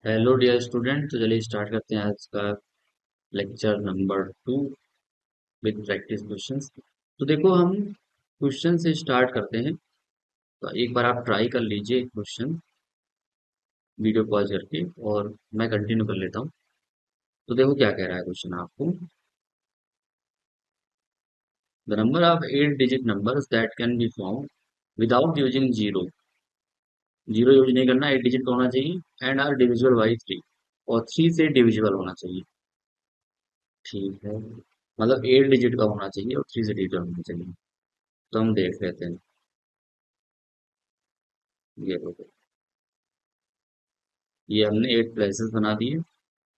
Hello dear student. तो चलिए start करते हैं आज का lecture number 2 with practice questions. तो देखो, हम क्वेश्चन से स्टार्ट करते हैं। तो एक बार आप ट्राई कर लीजिए क्वेश्चन, वीडियो पॉज करके, और मैं कंटिन्यू कर लेता हूँ। तो देखो क्या कह रहा है क्वेश्चन आपको। The number of 8 digit numbers that can be found without using zero. Zero use नहीं करना, 8 डिजिट का होना चाहिए एंड आर डिविजिबल बाई 3, और 3 से डिविजिबल होना चाहिए। ठीक है, मतलब 8 डिजिट का होना चाहिए और 3 से डिविजिबल होना चाहिए। तो हम देख लेते हैं। ये देखो, ये हमने 8 प्लेसेस बना दिए।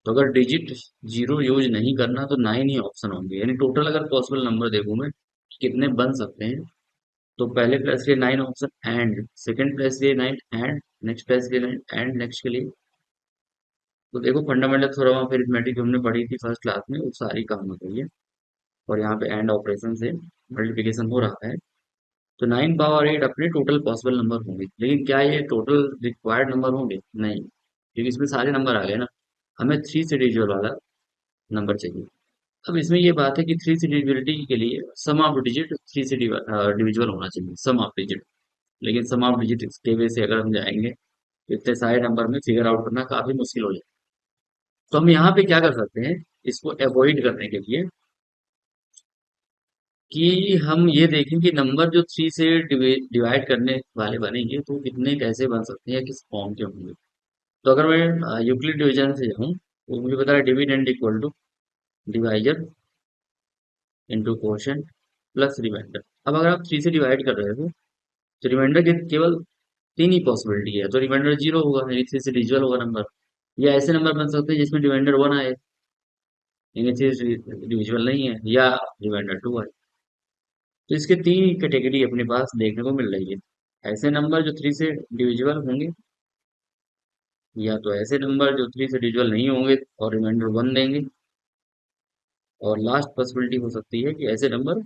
तो अगर डिजिट जीरो यूज नहीं करना तो 9 ही ऑप्शन होंगे, यानी टोटल अगर पॉसिबल नंबर देखूं मैं कि कितने बन सकते हैं, तो पहले प्लेस के लिए 9 ऑप्शन एंड, सेकंड प्लेस के लिए 9 एंड, नेक्स्ट प्लेस के लिए 9 एंड, नेक्स्ट के लिए। तो देखो, फंडामेंटल थ्योरम ऑफ अरिथमेटिक हमने पढ़ी थी फर्स्ट क्लास में, वो सारी काम हो गई है। और यहाँ पे एंड ऑपरेशन से मल्टीप्लिकेशन हो रहा है। तो 9 पावर 8 अपने टोटल पॉसिबल नंबर होंगे, लेकिन क्या ये टोटल रिक्वायर्ड नंबर होंगे? नहीं, क्योंकि इसमें सारे नंबर आ गए ना। हमें 3 से डिजिट वाला नंबर चाहिए। अब इसमें ये बात है कि 3 से डिविजिबिलिटी के लिए सम ऑफ डिजिट 3 से डिविजिबल होना चाहिए, सम ऑफ डिजिट। लेकिन सम ऑफ डिजिट के वे से अगर हम जाएंगे तो इतने सारे नंबर में फिगर आउट करना काफी मुश्किल हो जाए। तो हम यहाँ पे क्या कर सकते हैं, इसको अवॉइड करने के लिए, कि हम ये देखें कि नंबर जो 3 से डिवाइड करने वाले बनेंगे तो कितने कैसे बन सकते हैं या किस फॉर्म के होंगे। तो अगर मैं यूक्लिड डिवीजन से जाऊँ तो मुझे पता है dividend equal to divisor into quotient plus remainder. अब अगर आप 3 से डिवाइड कर रहे हो तो रिमाइंडर के केवल 3 ही पॉसिबिलिटी है, तो रिमाइंडर 0 होगा, यानी 3 से डिविजिबल होगा नंबर। या ऐसे नंबर बन सकते हैं जिसमें रिमाइंडर 1 आए, यानी 3 से डिविजिबल नहीं है, या रिमाइंडर 2 आए। तो इसके 3 कैटेगरी अपने पास देखने को मिल रही है। ऐसे नंबर जो 3 से डिविजिबल होंगे, या तो ऐसे नंबर जो 3 से डिविजिबल नहीं होंगे और रिमाइंडर 1 देंगे, और लास्ट पॉसिबिलिटी हो सकती है कि ऐसे नंबर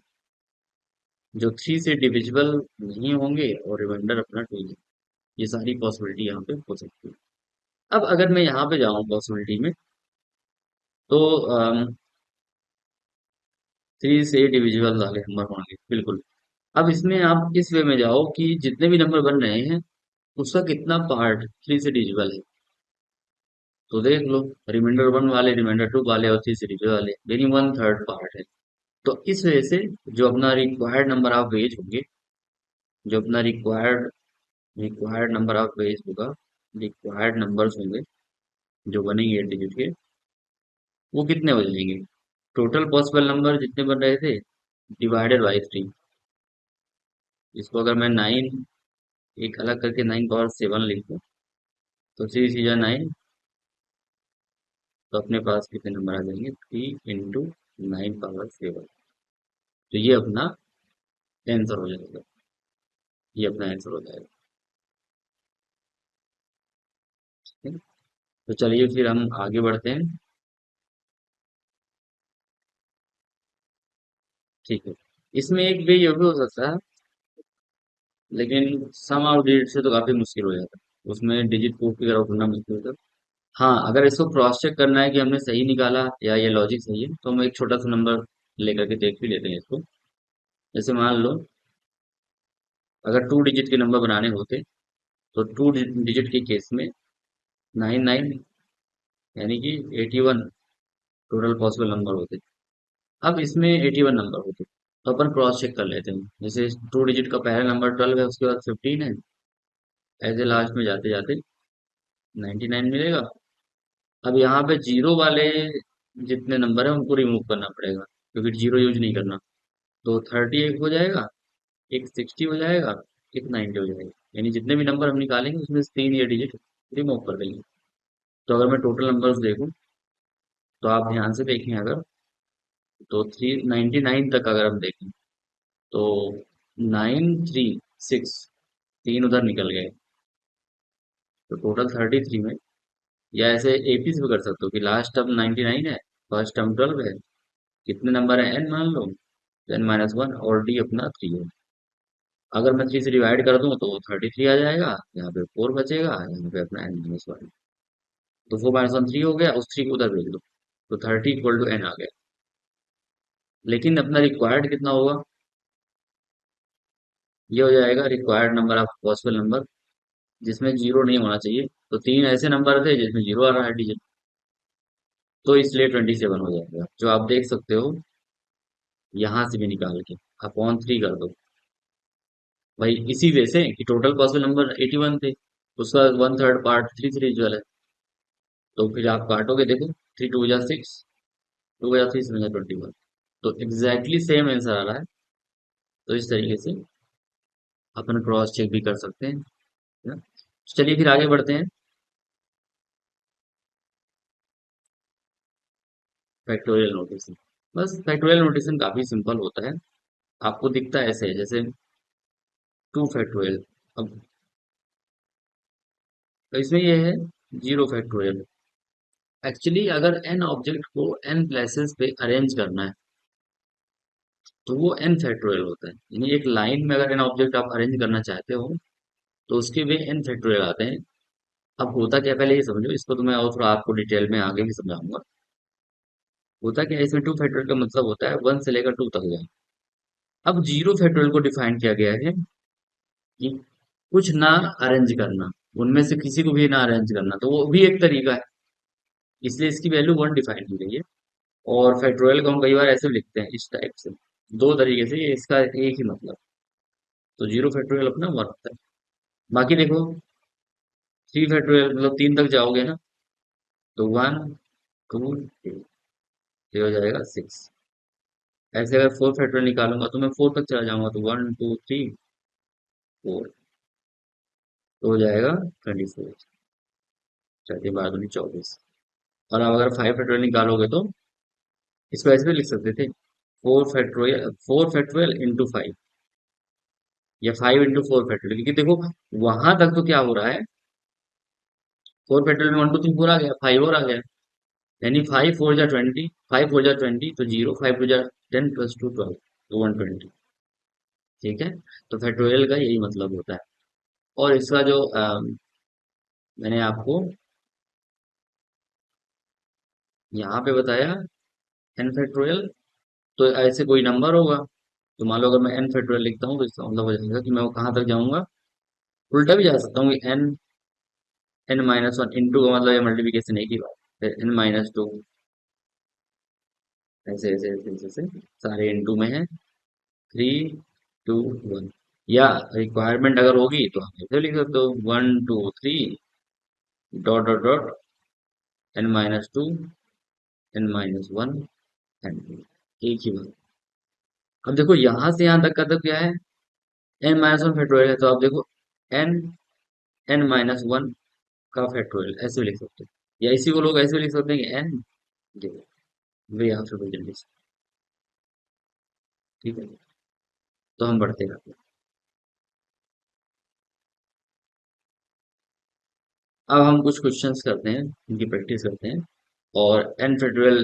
जो 3 से डिविजिबल नहीं होंगे और रिमाइंडर अपना 2 देंगे। ये सारी पॉसिबिलिटी यहाँ पे हो सकती है। अब अगर मैं यहाँ पे जाऊँ पॉसिबिलिटी में, तो 3 से डिविजिबल वाले नंबर होंगे बिल्कुल। अब इसमें आप इस वे में जाओ कि जितने भी नंबर बन रहे हैं उसका कितना पार्ट 3 से डिविजिबल है। तो देख लो, रिमाइंडर 1 वाले, रिमाइंडर 2 वाले और 3 से डिविजिबल वाले, यानी 1/3 पार्ट है। तो इस वजह से जो अपना रिक्वायर्ड नंबर ऑफ वेज होंगे, जो अपना required required number of ways होगा, रिक्वायर्ड नंबर्स होंगे जो बनेंगे 8 डिजिट के, वो कितने हो जाएंगे? टोटल पॉसिबल नंबर जितने बन रहे थे डिवाइडेड बाई 3। इसको अगर मैं 9 एक अलग करके 9 पावर 7 लिख दूं, तो 3 3 9, तो अपने पास कितने नंबर आ जाएंगे? 3 × 9 पावर 7। तो ये अपना आंसर हो जाएगा, ये अपना आंसर हो जाएगा। ठीक है? तो चलिए फिर हम आगे बढ़ते हैं। ठीक है, इसमें एक वे ये भी हो सकता है, लेकिन सम ऑफ डिजिट से तो काफी मुश्किल हो जाता है, उसमें डिजिट को फिगर आउट करना मुश्किल होता है। हाँ, अगर इसको क्रॉस चेक करना है कि हमने सही निकाला या ये लॉजिक सही है, तो हम एक छोटा सा नंबर लेकर के देख भी लेते हैं इसको। जैसे मान लो, अगर 2 डिजिट के नंबर बनाने होते तो 2 डिजिट के केस में 9 9, यानी कि 81 टोटल पॉसिबल नंबर होते। अब इसमें 81 नंबर होते, तो अपन क्रॉस चेक कर लेते हैं। जैसे 2 डिजिट का पहला नंबर 12 है, उसके बाद 15 है, ऐसे लास्ट में जाते जाते 99 मिलेगा। अब यहाँ पे जीरो वाले जितने नंबर है उनको रिमूव करना पड़ेगा, क्योंकि जीरो यूज नहीं करना। तो 30 एक हो जाएगा, एक 60 हो जाएगा, एक 90 हो जाएगा, यानी जितने भी नंबर हम निकालेंगे उसमें से 3 ये डिजिट रिमूव कर देंगे। तो अगर मैं टोटल नंबर्स देखूं, तो आप ध्यान से देखें अगर, तो 399 तक अगर हम देखें, तो 9 3 6, 3 उधर निकल गए, तो टोटल 33 में। या ऐसे एपी से भी कर सकते हो कि लास्ट टर्म 99 है, फर्स्ट टर्म 12 है, कितने नंबर है? एन मान लो, n-1, और डी अपना 3 है। अगर मैं 3 से डिवाइड कर दूं तो 33 आ जाएगा, यहाँ पे 4 बचेगा, यहाँ पे अपना n-1। तो 4 - 1 3 हो गया, उस 3 को उधर भेज दो, तो 30 = n आ गया। लेकिन अपना रिक्वायर्ड कितना होगा? ये हो जाएगा required number of possible number जिसमें जीरो नहीं होना चाहिए। तो 3 ऐसे नंबर थे जिसमें जीरो आ रहा है डिजिट, तो इसलिए 27 हो जाएगा, जो आप देख सकते हो यहां से भी निकाल के अपॉन 3 कर दो। भाई इसी वे से कि टोटल पॉसिबल नंबर 81 थे, उसका 1/3 पार्ट 3 है, तो फिर आप काटोगे, देखो 3 × 2 = 6, 2 × 3 = 21, तो एग्जैक्टली सेम आंसर आ रहा है। तो इस तरीके से अपन क्रॉस चेक भी कर सकते हैं, है ना? चलिए फिर आगे बढ़ते हैं। Factorial notation. बस फैक्टोरियल नोटेशन काफी सिंपल होता है। आपको दिखता है ऐसे, जैसे 2 फैक्टोरियल। अब इसमें ये है 0 फैक्टोरियल। एक्चुअली अगर n ऑब्जेक्ट को n प्लेसेस पे अरेंज करना है तो वो n फैक्टोरियल होता है। यानी एक लाइन में अगर n ऑब्जेक्ट आप अरेंज करना चाहते हो तो उसके वे n फैक्टोरियल आते हैं। अब होता क्या, पहले ये समझो इसको, तो मैं और थोड़ा आपको डिटेल में आगे भी समझाऊंगा। होता क्या है, इसमें 2 फैक्टोरियल का मतलब होता है 1 से लेकर 2 तक जाए। अब 0 फैक्टोरियल को डिफाइन किया गया है कि कुछ ना अरेंज करना, उनमें से किसी को भी ना अरेंज करना, तो वो भी एक तरीका है, इसलिए इसकी वैल्यू 1 डिफाइन की गई है। और फैक्टोरियल को हम कई बार ऐसे भी लिखते हैं इस टाइप से, दो तरीके से, ये इसका एक ही मतलब। तो 0 फैक्टोरियल अपना 1 होता है। बाकी देखो 3 फैक्टोरियल मतलब 3 तक जाओगे ना, तो 1 2 3, ये हो जाएगा 6। ऐसे अगर 4 फैक्टोरियल निकालूंगा तो मैं 4 तक चला जाऊंगा, तो 1 2 3 4, तो हो जाएगा 24। चलिए, 12 × 24। और अब अगर 5 फैक्टोरियल निकालोगे तो इसको ऐसे भी लिख सकते थे, 4 फैक्टोरियल या 5 × 4 फैक्टोरियल, क्योंकि देखो वहां तक तो क्या हो रहा है, 4 फैक्टोरियल में 1 2 3 4 आ गया, 5 और आ गया, यानी 5 4 × 20, 5 4 × 20 तो 0, 5 2 × 10 + 2 12, तो 120। ठीक है, तो फैक्टोरियल का यही मतलब होता है। और इसका जो मैंने आपको यहाँ पे बताया एन फैक्टोरियल, तो ऐसे कोई नंबर होगा, तो मान लो अगर मैं एन फैक्टोरियल लिखता हूँ तो इसका मतलब हो जाएगा कि मैं वो कहाँ तक जाऊंगा, उल्टा भी जा सकता हूँ कि n - 1 इंटू का मतलब ये मल्टीप्लिकेशन एक ही बात, फिर n - 2, ऐसे ऐसे ऐसे ऐसे ऐसे सारे इंटू में है, 3 2 1। या रिक्वायरमेंट अगर होगी तो आप ऐसे लिख सकते हो, 1 2 3 dot dot dot n - 2 n - 1 and एक ही बात। अब देखो यहाँ से यहाँ तक का तो क्या है, n - 1 फैक्टोरियल है, तो आप देखो n n - 1 का फैक्टोरियल ऐसे भी लिख सकते हो, या इसी को लोग ऐसे भी लिख सकते हैं कि n, देखो वे आफ्टर प्रेजेंटेशन। ठीक है, तो हम बढ़ते रहते हैं। अब हम कुछ क्वेश्चंस करते हैं, इनकी प्रैक्टिस करते हैं। और एन फैक्टोरियल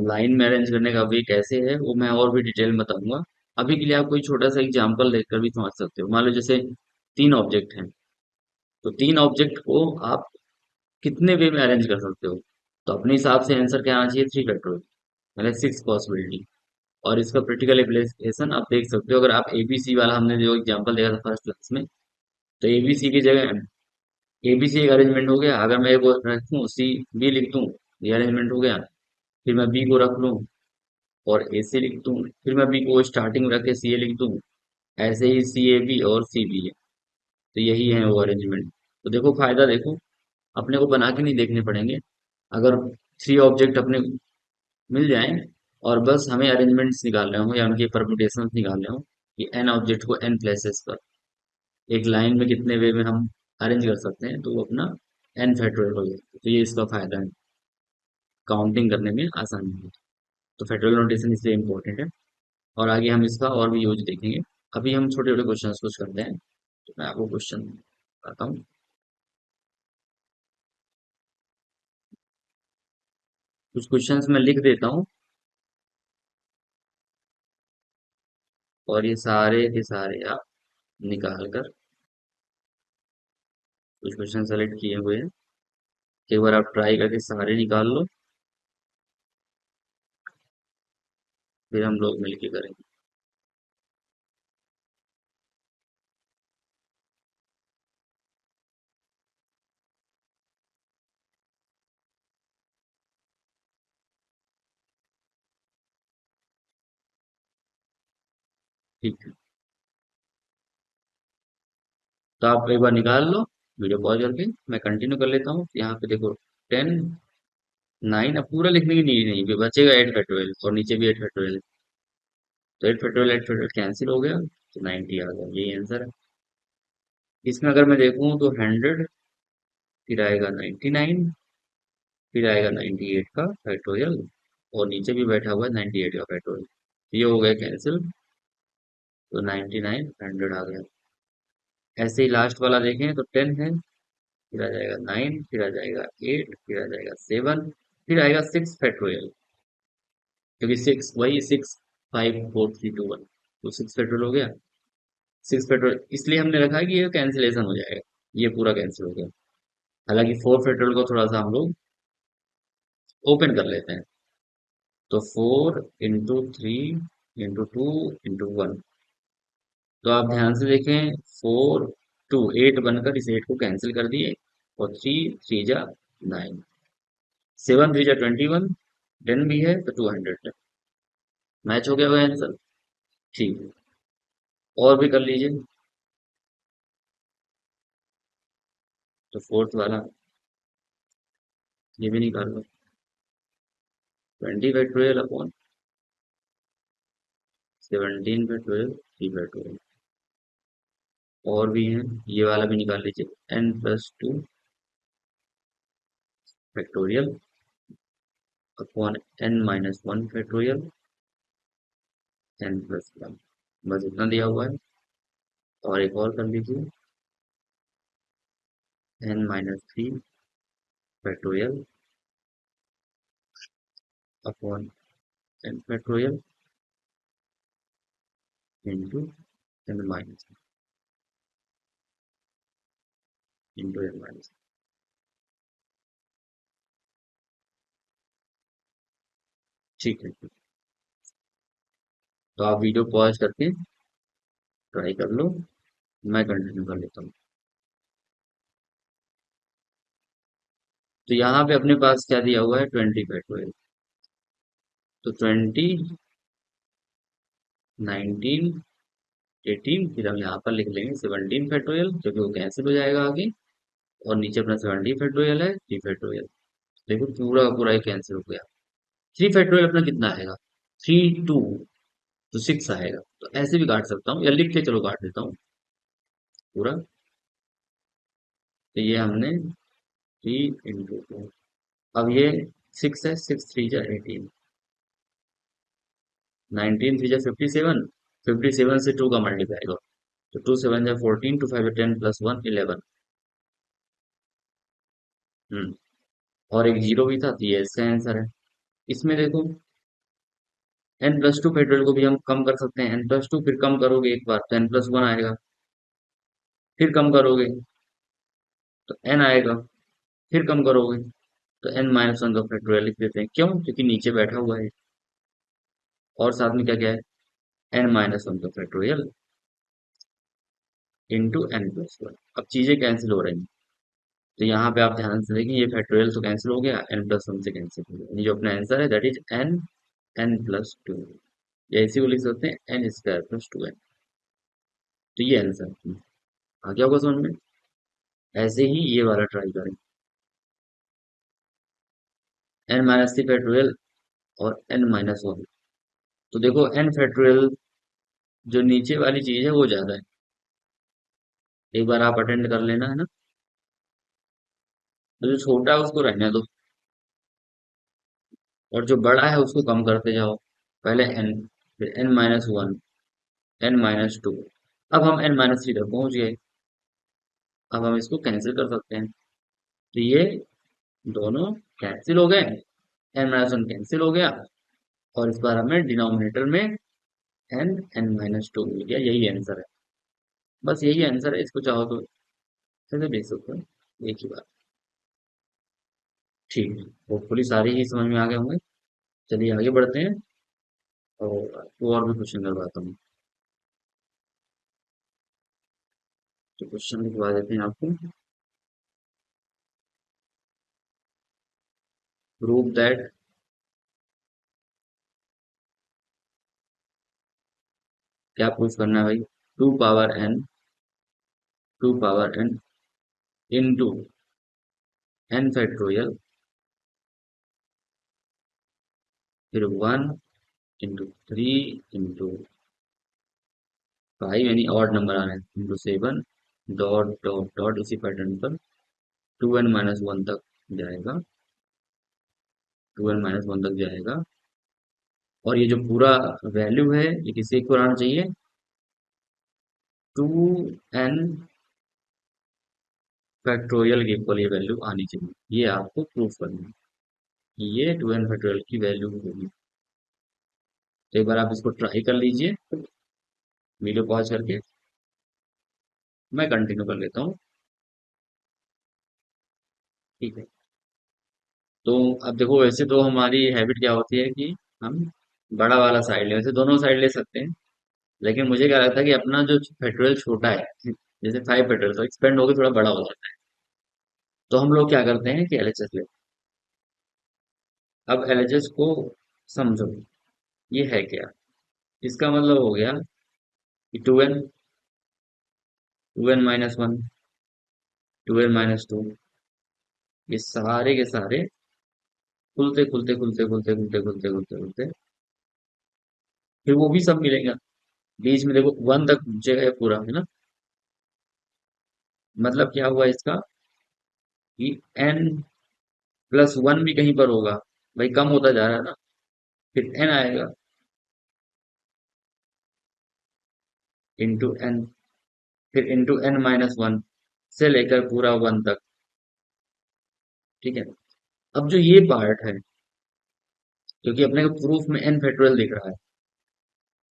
लाइन में अरेंज करने का वे कैसे है वो मैं और भी डिटेल में बताऊंगा। अभी के लिए आप कोई छोटा सा एग्जांपल देखकर भी समझ सकते हो। मान लो जैसे 3 ऑब्जेक्ट हैं, तो 3 ऑब्जेक्ट को आप कितने वे में अरेंज कर सकते हो, तो अपने हिसाब से आंसर क्या आना चाहिए, 3 फैक्टोरियल, मतलब 6 पॉसिबिलिटी। और इसका प्रैक्टिकल एप्लीकेशन आप देख सकते हो, अगर आप एबीसी वाला हमने जो एग्जांपल देखा था फर्स्ट क्लास में, तो एबीसी की जगह एबीसी एक अरेंजमेंट हो गया, अगर मैं ए को रखूं सी बी लिख दूं, ये अरेंजमेंट हो गया। फिर मैं बी को रख लूं और ए से लिख दूं, फिर मैं बी को स्टार्टिंग में रख के सी ए लिख दूं, ऐसे ही सी ए बी और सी बी है। तो यही है वो अरेंजमेंट। तो देखो फायदा देखो, अपने को बना के नहीं देखने पड़ेंगे। अगर 3 ऑब्जेक्ट अपने मिल जाएं और बस हमें अरेंजमेंट्स निकालने हो या उनके परम्यूटेशन निकालने हो कि एन ऑब्जेक्ट को एन प्लेसेस पर एक लाइन में कितने वे में हम अरेंज कर सकते हैं, तो वो अपना एन फैक्टोरियल हो जाएगा। तो ये इसका फायदा है, काउंटिंग करने में आसानी है। तो फैक्टोरियल नोटेशन इसलिए इम्पोर्टेंट है, और आगे हम इसका और भी यूज देखेंगे। अभी हम छोटे छोटे क्वेश्चन कुछ करते हैं, तो मैं आपको क्वेश्चन बताता हूँ। कुछ क्वेश्चंस मैं लिख देता हूँ, और ये सारे के सारे आप निकाल कर कुछ क्वेश्चन सेलेक्ट किए हुए हैं, एक बार आप ट्राई करके सारे निकाल लो, फिर हम लोग मिलके करेंगे। ठीक है, तो आप एक बार निकाल लो, वीडियो पॉज करके मैं कंटिन्यू कर लेता हूँ। यहाँ पे देखो 10, 9, अब पूरा लिखने की नीड नहीं, बचेगा 8 फैक्टोरियल और नीचे भी 8 फैक्टोरियल। तो 8 फैक्टोरियल कैंसिल हो गया, तो 90 आ गया, यही आंसर है। इसमें अगर मैं देखूँ तो 100, फिर आएगा 99, फिर आएगा 98 का फैक्टोरियल, और नीचे भी बैठा हुआ है 98 का फैक्टोरियल। ये हो गया कैंसिल, तो 99, 100 आ गया। ऐसे ही लास्ट वाला देखें तो 10 है, फिर आ जाएगा 9, फिर आ जाएगा 8, फिर आ जाएगा 7, फिर आएगा 6 फैक्टोरियल, क्योंकि 6 वही 6, 5, 4, 3, 2, 1, तो 6 फैक्टोरियल हो गया। 6 फैक्टोरियल इसलिए हमने रखा है कि ये कैंसिलेशन हो जाएगा, ये पूरा कैंसिल हो गया। हालांकि 4 फैक्टोरियल को थोड़ा सा हम लोग ओपन कर लेते हैं। तो 4 इंटू 3 इंटू 2 इंटू 1, तो आप ध्यान से देखें, 4, 2, 8 बनकर इस 8 को कैंसिल कर दिए, और 3, 3 जा 9, 7, 3 जा 21, 10 भी है तो 200 है। मैच हो गया होगा आंसर। ठीक है, और भी कर लीजिए। तो फोर्थ वाला ये भी निकाल लो, 20 बाई 12 अपॉन 17 बाई 12, 3 बाई 12। और भी हैं, ये वाला भी निकाल लीजिए, n+2 factorial upon n-1 factorial, n+1, बस इतना दिया हुआ है। और एक और कर लीजिए, n-3 factorial upon n factorial into n minus. ठीक है, तो आप वीडियो पॉज करके ट्राई कर लो, मैं कंटिन्यू कर लेता हूँ। तो यहाँ पे अपने पास क्या दिया हुआ है, 20 फैक्टोरियल। तो 20, 19, 18, फिर हम यहाँ पर लिख लेंगे 17 फैक्टोरियल, क्योंकि वो कैंसिल हो जाएगा आगे। और नीचे अपना 70 फैक्टोरियल है, 3 फैक्टोरियल। देखो पूरा का पूरा ही कैंसिल हो गया। 3 फैक्टोरियल अपना कितना आएगा, 3, 2, तो 6 आएगा। तो ऐसे भी काट सकता हूँ, या लिख के चलो काट देता हूँ पूरा। तो ये हमने 3 इंटू 2, अब ये 6 है, 6, 3 जा 18, 19, 3 जा 57, 57 से 2 का मल्टीप्लाई करो, तो 2, 7 जा 14, 2, 5 जा 10, +1, 11। और एक जीरो भी था, तो ये इसका आंसर है। इसमें देखो, n+2 फैक्टोरियल को भी हम कम कर सकते हैं, n+2 फिर कम करोगे एक बार तो n+1 आएगा, फिर कम करोगे तो n आएगा, फिर कम करोगे तो n-1 का फैक्टोरियल लिख देते हैं। क्यों? क्योंकि नीचे बैठा हुआ है, और साथ में क्या क्या है, n-1 का फैक्टोरियल इंटू n+1। अब चीजें कैंसिल हो रही हैं, तो यहाँ पे आप ध्यान से देखिए, ये फैक्टोरियल तो कैंसिल हो गया, n+1 से कैंसिल हो गया। ये जो अपना आंसर है दैट इज n+2, या इसी को लिख सकते हैं n² + 2n। तो ये आंसर है। आ गया होगा समझ में। ऐसे ही ये वाला ट्राई करें, n-3 फैक्टोरियल और n-1। तो देखो n फैक्टोरियल जो नीचे वाली चीज है वो ज्यादा है, एक बार आप अटेंड कर लेना है ना। तो जो छोटा है उसको रहने दो, और जो बड़ा है उसको कम करते जाओ। पहले n, फिर n-1, n-2, अब हम n-3 तक पहुंच गए। अब हम इसको कैंसिल कर सकते हैं, तो ये दोनों कैंसिल हो गए, n-1 कैंसिल हो गया, और इस बार हमें डिनोमिनेटर में n-2 मिल गया, यही आंसर है। बस यही आंसर है, इसको चाहो तो ऐसे देख सकते हो, एक ही बात। ठीक है, होपफुली सारे ही समझ में आ गए होंगे। चलिए आगे बढ़ते हैं और आपको और भी क्वेश्चन करवाता हूँ। तो क्वेश्चन लिखवा देते हैं आपको। प्रूव दैट, क्या प्रूफ करना है भाई? Two power N into N factorial, फिर 1 इंटू 3 इंटू 5, यानी ऑड नंबर आ रहे हैं, इंटू 7 डॉट डॉट डॉट, इसी पैटर्न पर 2n-1 तक जाएगा, 2n-1 तक जाएगा। और ये जो पूरा वैल्यू है ये किसे इक्वल आना चाहिए? 2n फैक्टोरियल के इक्वल ये वैल्यू आनी चाहिए। ये आपको प्रूफ करना है कि ये 2n फैक्टोरियल की वैल्यू होगी। तो एक बार आप इसको ट्राई कर लीजिए, वीडियो पॉज करके। मैं कंटिन्यू कर लेता हूँ। ठीक है, तो अब देखो, वैसे तो हमारी हैबिट क्या होती है कि हम बड़ा वाला साइड ले, वैसे दोनों साइड ले सकते हैं, लेकिन मुझे क्या लगता है कि अपना जो फेडरल छोटा है, जैसे 5 फेडरल तो एक्सपेंड होकर थोड़ा बड़ा हो जाता है। तो हम लोग क्या करते हैं कि एलएचएस लेते हैं। अब एलएचएस को समझो, ये है क्या? इसका मतलब हो गया कि 2n-1, 2n-2, ये सारे के सारे खुलते खुलते खुलते खुलते खुलते खुलते खुलते खुलते फिर वो भी सब मिलेगा। बीच में देखो 1 तक पहुंचेगा ये पूरा, है ना? मतलब क्या हुआ इसका कि n+1 भी कहीं पर होगा, भाई कम होता जा रहा है ना, फिर n आएगा इंटू n, फिर इंटू n-1 से लेकर पूरा 1 तक। ठीक है, अब जो ये पार्ट है, क्योंकि अपने को प्रूफ में n फैक्टोरियल दिख रहा है,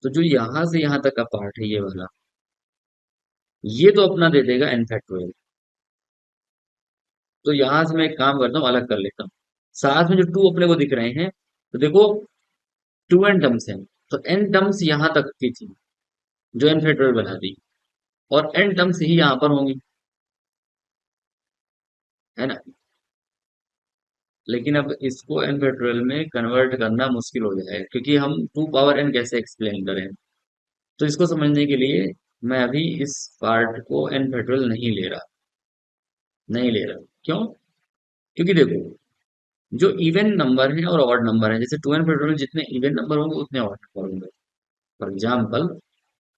तो जो यहां से यहां तक का पार्ट है ये वाला, ये तो अपना दे देगा n फैक्टोरियल। तो यहां से मैं एक काम करता हूँ, अलग कर लेता हूँ। साथ में जो टू अपने को दिख रहे हैं, तो देखो 2n टर्म्स हैं, तो n टर्म्स यहां तक की थी जो n फैक्टोरियल बना दी, और n टर्म्स ही यहां पर होंगी, है ना? लेकिन अब इसको n फैक्टोरियल में कन्वर्ट करना मुश्किल हो जाएगा, क्योंकि हम 2 पावर n कैसे एक्सप्लेन करें। तो इसको समझने के लिए मैं अभी इस पार्ट को n फैक्टोरियल नहीं ले रहा। क्यों? क्योंकि देखो, जो इवन नंबर है और ऑड नंबर है, जैसे 2n फैक्टोरियल जितने इवन नंबर होंगे उतने ऑड नंबर होंगे। फॉर एग्जाम्पल,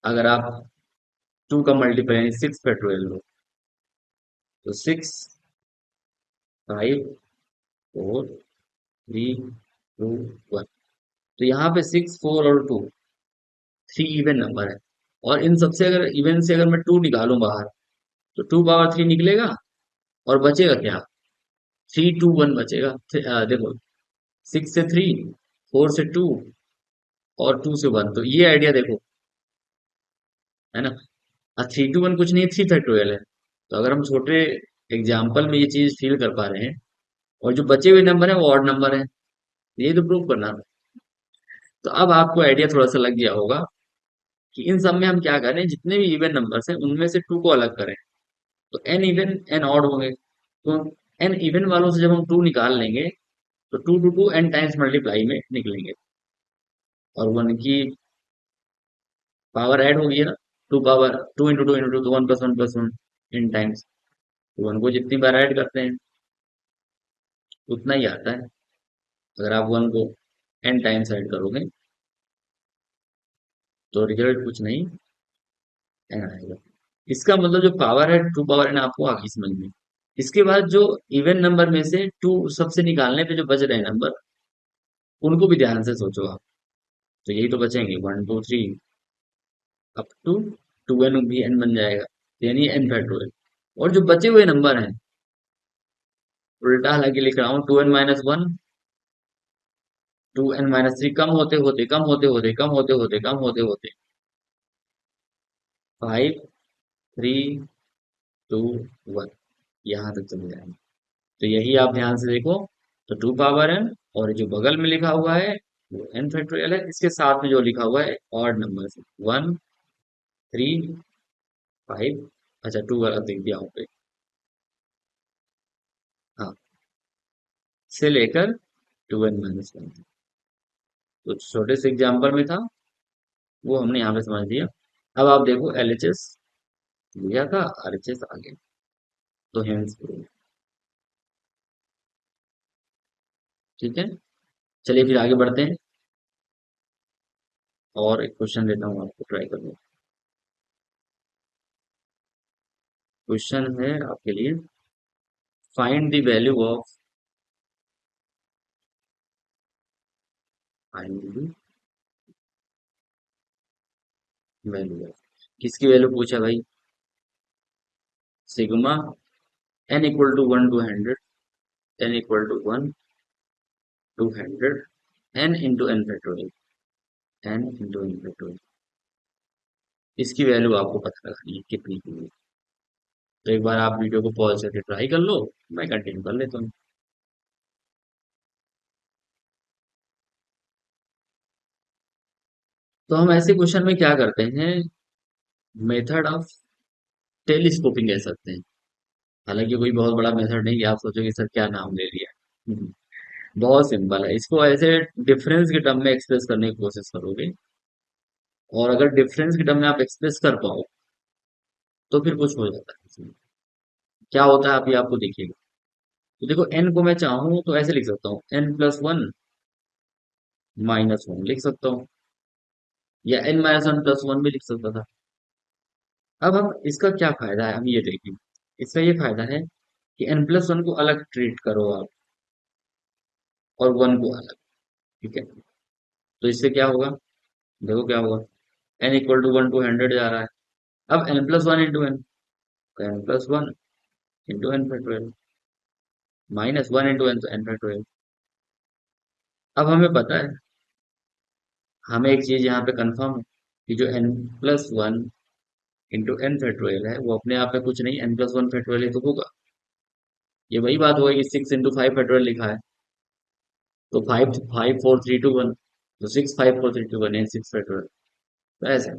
अगर आप 2 का मल्टीप्लाई यानी 6 फैक्टोरियल लो, तो 6, 5, 4, 3, 2, 1। तो यहाँ पे 6, 4 और 2, 3 इवन नंबर है। और इन सबसे अगर इवन से अगर मैं 2 निकालूं बाहर, तो 2 पावर 3 निकलेगा, और बचेगा क्या? 3, 2, 1 बचेगा। देखो, 6 से 3, 4 से 2, और 2 से 1, तो ये आइडिया देखो, है ना? 3, 2, 1 कुछ नहीं है, 3 फैक्टोरियल है। तो अगर हम छोटे एग्जाम्पल में ये चीज फील कर पा रहे हैं, और जो बचे हुए नंबर है वो ऑड नंबर है, ये तो प्रूव करना था। तो अब आपको आइडिया थोड़ा सा लग गया होगा कि इन सब में हम क्या करें, जितने भी इवन नंबर्स हैं उनमें से 2 को अलग करें। तो एन इवन एन ऑड होंगे, तो एन इवन वालों से जब हम 2 निकाल लेंगे, तो 2 एन टाइम्स मल्टीप्लाई में निकलेंगे, और 1 की पावर ऐड होगी, है ना? 2 इंटू 2 इंटू 2, तो 1+1+1 एन टाइम्स। तो 1 को जितनी बार ऐड करते हैं उतना ही आता है। अगर आप 1 को एन टाइम्स ऐड करोगे तो रिजल्ट कुछ नहीं एन आएगा। इसका मतलब जो पावर है 2 पावर एन आपको आ गई समझ में। इसके बाद जो इवन नंबर में से 2 सबसे निकालने पे जो बच रहे हैं नंबर, उनको भी ध्यान से सोचो आप। तो यही तो बचेंगे, 1, 2, 3 अप टू 2n भी n बन जाएगा, यानी n फैक्टोरियल। और जो बचे हुए नंबर हैं, उल्टा हालांकि लिख रहा हूँ, 2n-1, 2n-3, कम होते होते कम होते होते कम होते होते कम होते होते 5, 3, 2, 1, यहाँ तक चले जाएंगे। तो यही आप ध्यान से देखो, तो 2 पावर n, और जो बगल में लिखा हुआ है वो n फैक्टोरियल है। इसके साथ में जो लिखा हुआ है ऑड नंबर से 1, 3, 5, अच्छा 2 गलत लिख दिया यहाँ पे, हाँ, से लेकर 2n-1। तो छोटे से एग्जाम्पल में था, वो हमने यहाँ पे समझ लिया। अब आप देखो LHS लिया था, RHS आ गया, तो हेंस ठीक है। चलिए फिर आगे बढ़ते हैं, और एक क्वेश्चन लेता हूँ, आपको ट्राई करूँ। क्वेश्चन है आपके लिए, find the value of, find the value of, किसकी वैल्यू पूछा भाई? Sigma n = 1 to 100, n = 1 to 100, n × n factorial, इसकी वैल्यू आपको पता लगानी है कितनी की है। तो एक बार आप वीडियो को पॉज करके ट्राई कर लो, मैं कंटिन्यू कर लेता हूँ। तो हम ऐसे क्वेश्चन में क्या करते हैं, मेथड ऑफ टेलीस्कोपिंग कह सकते हैं। हालांकि कोई बहुत बड़ा मेथड नहीं है, आप सोचोगे सर क्या नाम ले लिया। बहुत सिंपल है, इसको ऐसे डिफरेंस के टर्म में एक्सप्रेस करने की कोशिश करोगे, और अगर डिफरेंस के टर्म में आप एक्सप्रेस कर पाओ तो फिर कुछ हो जाता है इसमें। क्या होता है आप ये आपको देखिएगा। तो देखो n को मैं चाहूँ तो ऐसे लिख सकता हूँ, n+1 - 1 लिख सकता हूँ, या n-1+1 भी लिख सकता था। अब हम इसका क्या फायदा है, हम ये देखें। इसका ये फायदा है कि n+1 को अलग ट्रीट करो आप, और 1 को अलग, ठीक है। तो इससे क्या होगा, देखो क्या होगा, n = 1 to 100 जा रहा है। अब n+1 × n, तो n+1 × n फैक्टोरियल, -1 × n, तो n फैक्टोरियल। अब हमें पता है, हमें एक चीज यहाँ पे कंफर्म है कि जो n+1 × n फैक्टोरियल है वो अपने आप में कुछ नहीं, n+1 फैक्टोरियल ही तो होगा। ये वही बात होगी, 6 × 5 फैक्टोरियल लिखा है, तो 5 5 4 3 2 1, तो 6 5 4 3 2 1 6 फैक्टोरियल। तो ऐसे,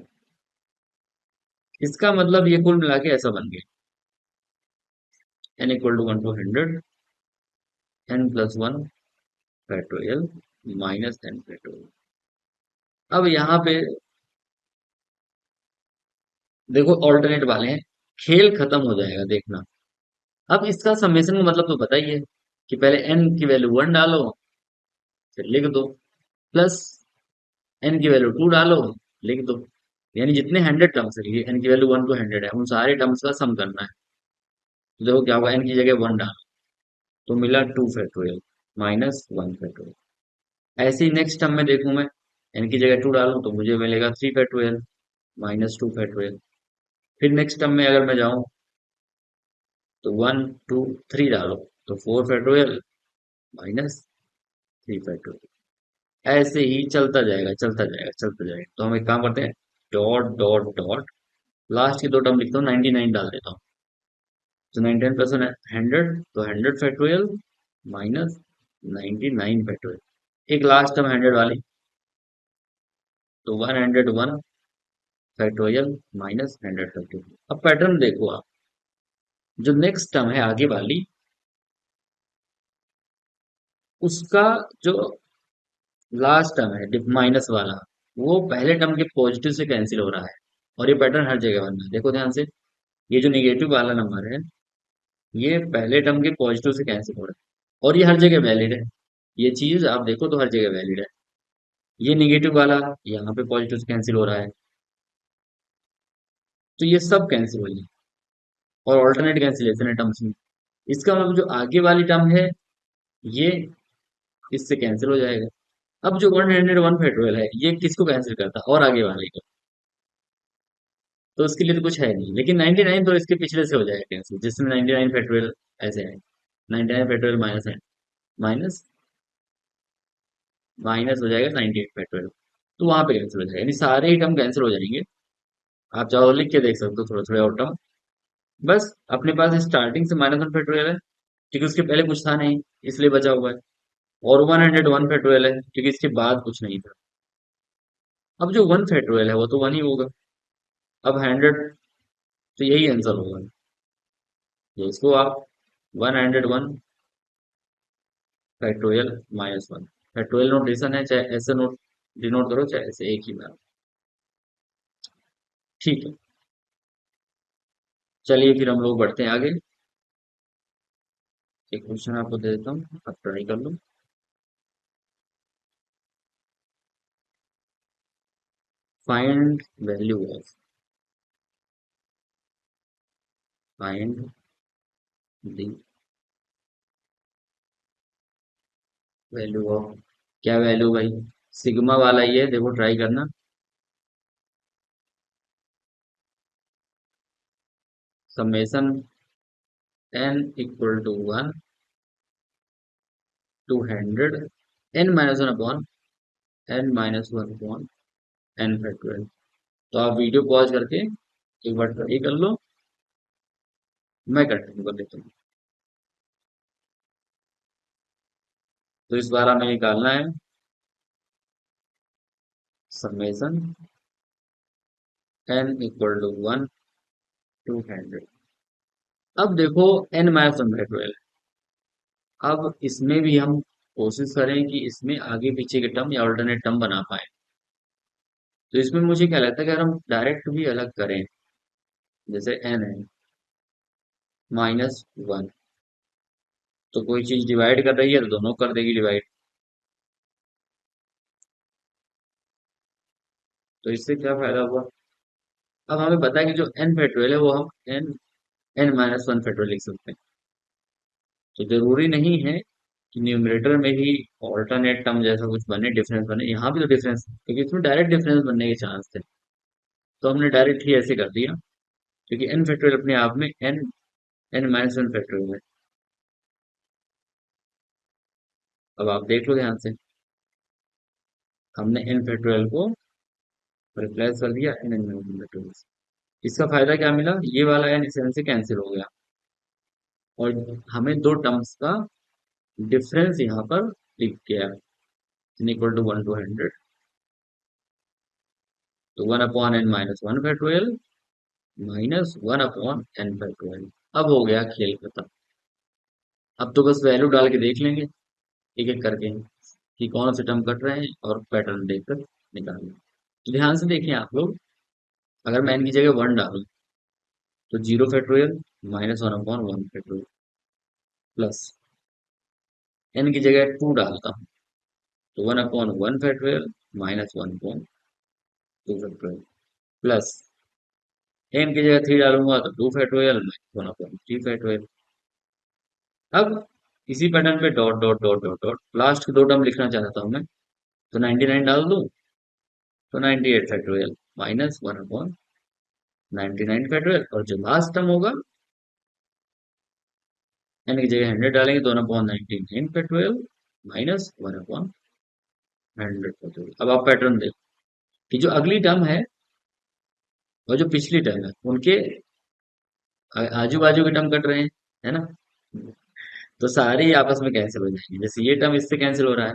इसका मतलब ये कुल मिला के ऐसा बन गया, n = 1 to 100, n+1 factorial -n factorial. अब यहाँ पे देखो ऑल्टरनेट वाले हैं, खेल खत्म हो जाएगा देखना। अब इसका समेशन का मतलब तो पता ही है, कि पहले n की वैल्यू 1 डालो, फिर लिख दो, प्लस n की वैल्यू 2 डालो, लिख दो। यानी जितने 100 टर्म्स है, n की वैल्यू 1 to 100 है, उन सारे टर्म्स का सम करना है। तो देखो क्या होगा, n की जगह 1 डालो, तो मिला 2 फैक्टोरियल -1 फैक्टोरियल। ऐसे ही नेक्स्ट टर्म में देखूं मैं, n की जगह 2 डालूं तो मुझे मिलेगा 3 फैक्टोरियल -2 फैक्टोरियल। फिर नेक्स्ट टर्म में अगर मैं जाऊं, तो 1 2 3 डालो, तो 4 फैक्टोरियल -3 फैक्टोरियल। ऐसे ही चलता जाएगा, चलता जाएगा, चलता जाएगा। तो हम एक काम करते हैं, डॉट डॉट डॉट, लास्ट की 2 टर्म लिखता हूँ, 99 डाल देता हूँ। तो 99 + 100, तो 100 फैक्टोरियल -99 फैक्टोरियल। एक लास्ट टर्म 100 वाली, तो 101 फैक्टोरियल -100 फैक्टोरियल। अब पैटर्न देखो आप, जो नेक्स्ट टर्म है आगे वाली, उसका जो लास्ट टर्म है माइनस वाला, वो पहले टर्म के पॉजिटिव से कैंसिल हो रहा है। और ये पैटर्न हर जगह बनना है, देखो ध्यान से, ये जो निगेटिव वाला नंबर है, ये पहले टर्म के पॉजिटिव से कैंसिल हो रहा है, और ये हर जगह वैलिड है। ये चीज आप देखो तो हर जगह वैलिड है। ये निगेटिव वाला यहाँ पे पॉजिटिव से कैंसिल हो रहा है, तो ये सब कैंसिल हो जाए, और ऑल्टरनेट कैंसिलेशन है टर्म्स में। इसका मतलब जो आगे वाली टर्म है, ये इससे कैंसिल हो जाएगा। अब जो 101 फैक्टोरियल है, ये किसको कैंसिल करता है, और आगे वाले को। तो उसके लिए तो कुछ है नहीं, लेकिन 99 तो इसके पिछले से हो जाएगा कैंसिल, जिसमें 99 फैक्टोरियल ऐसे है, 99 फैक्टोरियल माइनस है, माइनस माइनस हो जाएगा 98 फैक्टोरियल। तो वहां पे कैंसिल हो जाएगा, यानी सारे ही टर्म कैंसिल हो जाएंगे। आप चाहो लिख के देख सकते हो थोड़े थोड़े और टर्म। बस अपने पास स्टार्टिंग से -1 फैक्टोरियल है, क्योंकि उसके पहले कुछ था नहीं, इसलिए बचा हुआ है। और 101 फेटोएल है क्योंकि इसके बाद कुछ नहीं था। अब जो 1 फेटोएल है वो तो 1 ही होगा। अब 100, तो यही आंसर होगा। ये इसको आप 101 फैक्टोरियल -1 फैक्टोरियल नोटेशन है, चाहे ऐसे नोट डिनोट करो चाहे ऐसे, एक ही बात। ठीक है, चलिए फिर हम लोग बढ़ते हैं आगे। एक क्वेश्चन आपको दे देता हूँ, आप ट्राई कर लो। Find value of, find the value of, क्या वैल्यू भाई? सिग्मा वाला ही है, देखो ट्राई करना। Summation n equal to 1 to 100 n-1 upon n-1 upon n factorial. तो आप वीडियो पॉज करके एक बार ट्राई कर लो, मैं कंटिन्यू कर देता हूँ। तो इस बार हमें निकालना है summation n equal to 1 to 100। अब देखो n-1 फैक्टोरियल, अब इसमें भी हम कोशिश करें कि इसमें आगे पीछे के टर्म या ऑल्टरनेट टर्म बना पाए। तो इसमें मुझे क्या लगता है कि अगर हम डायरेक्ट भी अलग करें, जैसे n है -1, तो कोई चीज डिवाइड कर रही है तो दोनों कर देगी डिवाइड। तो इससे क्या फायदा हुआ? अब हमें पता है कि जो n फैक्टोरियल है वो हम n n-1 फैक्टोरियल लिख सकते हैं। तो जरूरी नहीं है कि न्यूमरेटर में ही ऑल्टरनेट टर्म जैसा कुछ बने, डिफरेंस बने। यहाँ भी तो डिफरेंस, क्योंकि इसमें डायरेक्ट डिफरेंस बनने के चांस थे, तो हमने डायरेक्ट ही ऐसे कर दिया। क्योंकि n फैक्टोरियल अपने आप में n-1 फैक्टोरियल है। अब आप देख लो ध्यान से, हमने n फैक्टोरियल को रिप्लेस कर दिया n-1 फैक्टोरियल से। इसका फायदा क्या मिला? ये वाला n इस n से कैंसिल हो गया, और हमें दो टर्म्स का डिफरेंस यहाँ पर दिख गया, n इक्वल टू 1 टू 100। तो 1/n-1 फैक्टोरियल -1/n फैक्टोरियल। अब हो गया खेल खत्म। अब तो बस वैल्यू डाल के देख लेंगे एक एक करके कि कौन से टर्म कट रहे हैं, और पैटर्न देखकर निकालेंगे। तो ध्यान से देखिए आप लोग, अगर मैं इनकी जगह 1 डालूं तो 0 फैक्टोरियल -1/1 फैक्टोरियल, प्लस n की जगह 2 डालता हूं तो 1/1 फैक्टोरियल -1/2 फैक्टोरियल, प्लस n की जगह 3 डालूंगा तो 2 फैक्टोरियल -1/3 फैक्टोरियल। अब इसी पैटर्न पे dot dot dot dot dot last के दो टर्म लिखना चाहता हूं मैं, तो 99 डाल दूं तो 98 फैक्टोरियल -1/99 फैक्टोरियल, और जो लास्ट टर्म होगा n की जगह 100 डालेंगे तो 1/99 फैक्टोरियल -1/100 फैक्टोरियल। अब आप पैटर्न देखो कि जो अगली टर्म है और जो पिछली टर्म है उनके आजू बाजू के टर्म कट रहे हैं, है ना? तो सारे ही आपस में कैंसिल हो जाएंगे। जैसे ये टर्म इससे कैंसिल हो रहा है,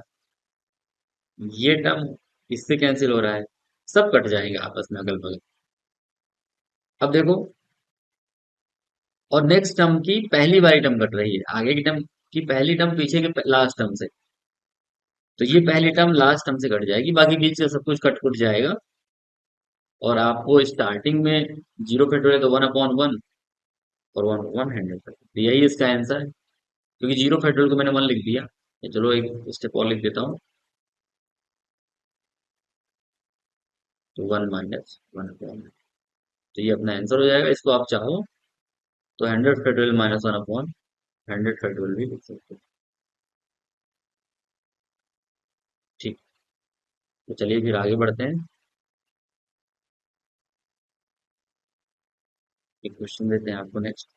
ये टर्म इससे कैंसिल हो रहा है, सब कट जाएंगे आपस में अगल बगल। अब देखो, और नेक्स्ट टर्म की पहली वाली टर्म कट रही है, आगे की टर्म की पहली टर्म पीछे के लास्ट टर्म से। तो ये पहली टर्म लास्ट टर्म से कट जाएगी, बाकी बीच से सब कुछ कट कुट जाएगा। और आपको स्टार्टिंग में 0 फैक्टोरियल तो 1/1 और 1/100, तो यही इसका आंसर है। क्योंकि 0 फैक्टोरियल को मैंने 1 लिख दिया, तो चलो एक स्टेप और लिख देता हूँ, तो 1 - 1/1। तो ये अपना आंसर हो जाएगा। इसको आप चाहो तो 100 फैक्टोरियल -1/100 फैक्टोरियल भी लिख सकते हो। ठीक, तो चलिए फिर आगे बढ़ते हैं। एक क्वेश्चन देते हैं आपको नेक्स्ट।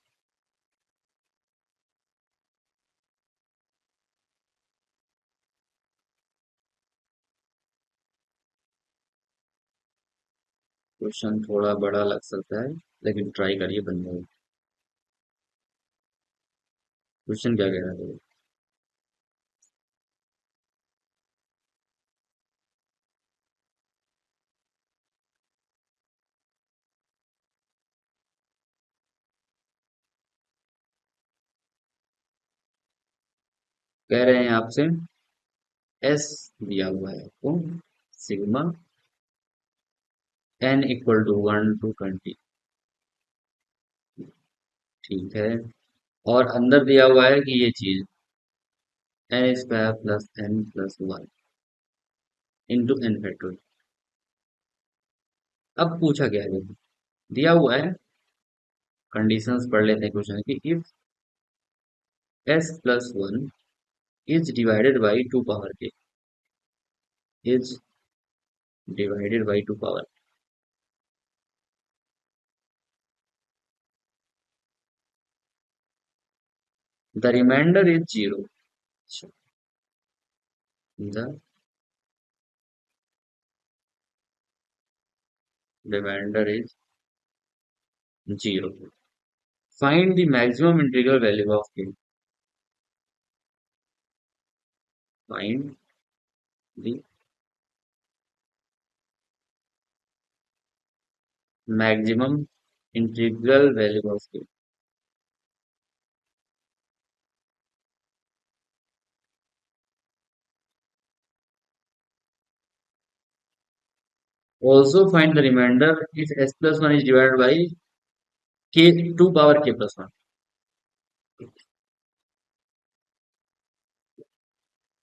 क्वेश्चन थोड़ा बड़ा लग सकता है, लेकिन ट्राई करिए बनने में। क्वेश्चन क्या कह रहा है? कह रहे हैं आपसे एस दिया हुआ है आपको, sigma n equal to 1 to 20, ठीक है। और अंदर दिया हुआ है कि ये चीज N square plus N plus one into N factorial. अब पूछा गया है, दिया हुआ है, कंडीशंस पढ़ लेते हैं क्वेश्चन की। If S plus one is divided by two power K, is divided by two power, the remainder is zero, the remainder is zero. Find the maximum integral value of K, find the maximum integral value of K. Also find the remainder if s plus 1 is divided by k 2 power k plus 1.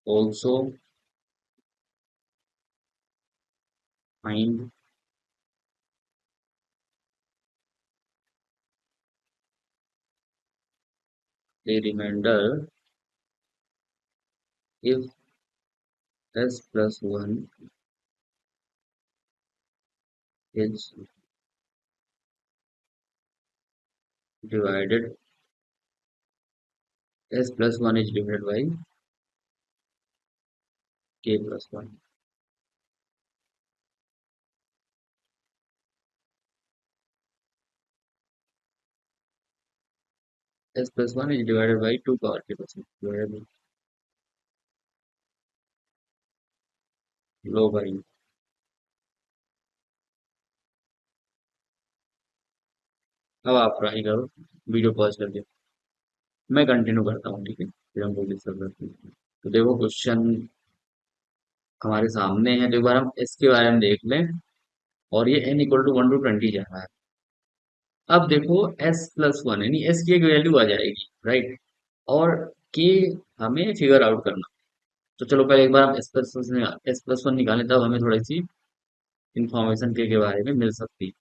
Also find the remainder if s plus 1 is divided, s plus 1 is divided by k plus 1. S plus 1 is divided by 2 power k plus 1. Divided by, लो भाई, अब आप try करो, video pause करके। मैं continue करता हूँ, ठीक है, फिर हम लोग डिस्कस करते हैं। तो देखो क्वेश्चन हमारे सामने है, तो एक बार हम s के बारे में देख लें। और ये n इक्वल टू 1 to 20 जा रहा है। अब देखो s प्लस वन, यानी s की एक वैल्यू आ जाएगी, राइट। और k हमें फिगर आउट करना। तो चलो पहले एक बार हम s प्लस वन निकालें, तब हमें थोड़ी सी इंफॉर्मेशन के बारे में मिल सकती है।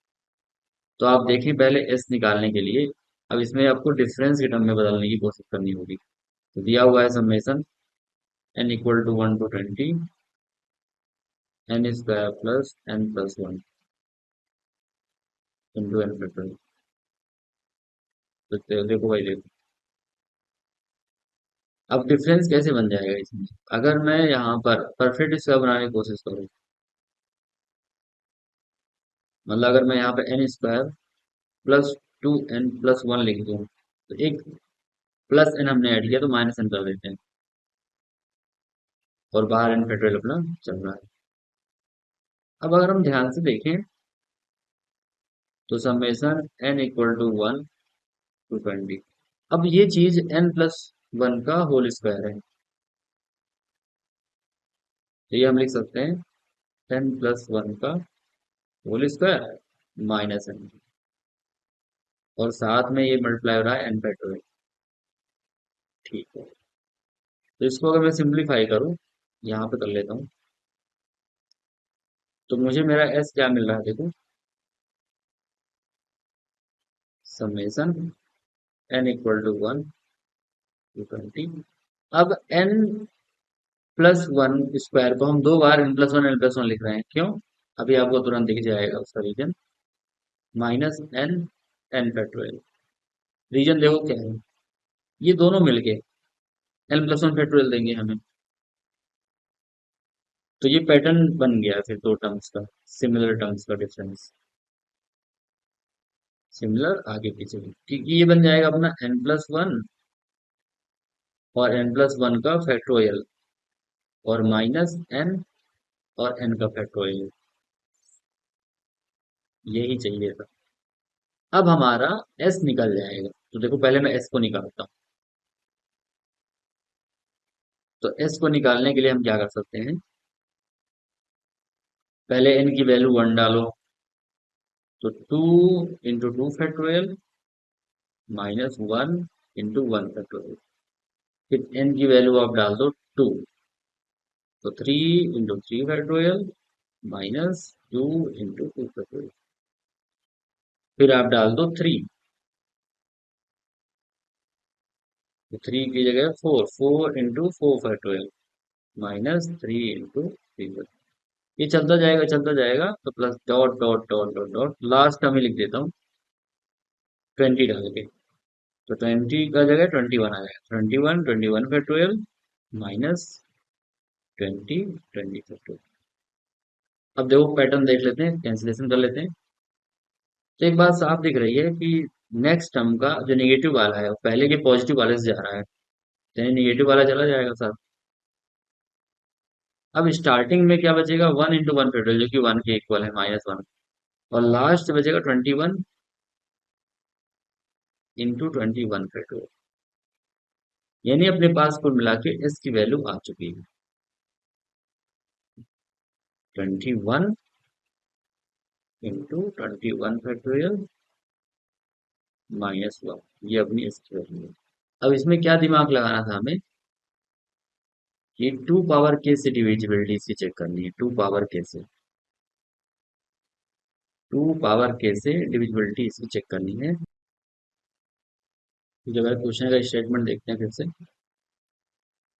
तो आप देखें पहले s निकालने के लिए, अब इसमें आपको डिफरेंस के टर्म में बदलने की कोशिश करनी होगी। तो दिया हुआ है summation n equal to 1 to 20 n square plus n plus one into N factorial. तो देखो भाई, देखो अब डिफरेंस कैसे बन जाएगा इसमें। अगर मैं यहाँ पर परफेक्ट स्क्वायर बनाने की कोशिश करूँ, मतलब अगर मैं यहाँ पे एन स्क्वायर प्लस 2n+1 लिख दूँ, तो एक प्लस एन हमने ऐड किया तो माइनस एन कर देते हैं, और बाहर एन फैक्टोरियल अपना चल रहा है। अब अगर हम ध्यान से देखें, तो summation n equal to 1 to 20। अब ये चीज n+1 का होल स्क्वायर है, तो ये हम लिख सकते हैं n+1 का होल स्क्वायर माइनस एन, और साथ में ये मल्टीप्लाई हो रहा है एन फैक्टोरियल, ठीक है। तो इसको अगर मैं सिंप्लीफाई करूँ, यहाँ पे कर लेता हूँ, तो मुझे मेरा s क्या मिल रहा है, देखो summation n equal to 1 to 20। अब n प्लस वन स्क्वायर को हम दो बार n+1 लिख रहे हैं, क्यों? अभी आपको तुरंत दिख जाएगा उसका reason, minus N N factorial. Reason देखो क्या है, ये दोनों मिलके n+1 फैक्टोरियल देंगे हमें। तो ये पैटर्न बन गया फिर दो टर्म्स का, सिमिलर टर्म्स का डिफरेंस, सिमिलर आगे पीछे, क्योंकि ये बन जाएगा अपना n+1 और n+1 का फैक्टोरियल, और माइनस एन और एन का फैक्टोरियल, यही चाहिए था। अब हमारा s निकल जाएगा, तो देखो पहले मैं s को निकालता हूँ। तो एस को निकालने के लिए हम क्या कर सकते हैं, पहले एन की वैल्यू 1 डालो, तो 2 × 2 फैक्टोरियल -1 × 1 फैक्टोरियल। फिर एन की वैल्यू आप डाल दो 2, तो 3 × 3 फैक्टोरियल -2 × 2 फैक्टोरियल। फिर आप डाल दो 3, तो 3 की जगह 4 4 × 4 फैक्टोरियल -3 × 3। ये चलता जाएगा, तो plus dot dot dot dot dot last में लिख देता हूँ 20 डाल के, तो 20 का जगह 21 आ जाएगा, 21 -20 20 फैक्टोरियल। अब देखो पैटर्न देख लेते हैं, कैंसिलेशन कर लेते हैं। तो एक बात साफ दिख रही है कि नेक्स्ट टर्म का जो निगेटिव वाला है वो पहले के पॉजिटिव वाले से जा रहा है, यानी निगेटिव वाला चला जाएगा साथ। अब स्टार्टिंग में क्या बचेगा, 1 × 1 फैक्टोरियल जो कि 1 के इक्वल है -1, और लास्ट बचेगा 21 × 21 फैक्टोरियल। यानी अपने पास कुल मिला के एस की वैल्यू आ चुकी है 21 × 21 फैक्टोरियल -1। ये अपनी एस की वैल्यू है। अब इसमें क्या दिमाग लगाना था हमें कि 2 पावर के से डिविजिबिलिटी इसकी चेक करनी है, 2 पावर के से डिविजिबिलिटी इसकी चेक करनी है। जब क्वेश्चन का स्टेटमेंट देखते हैं फिर से,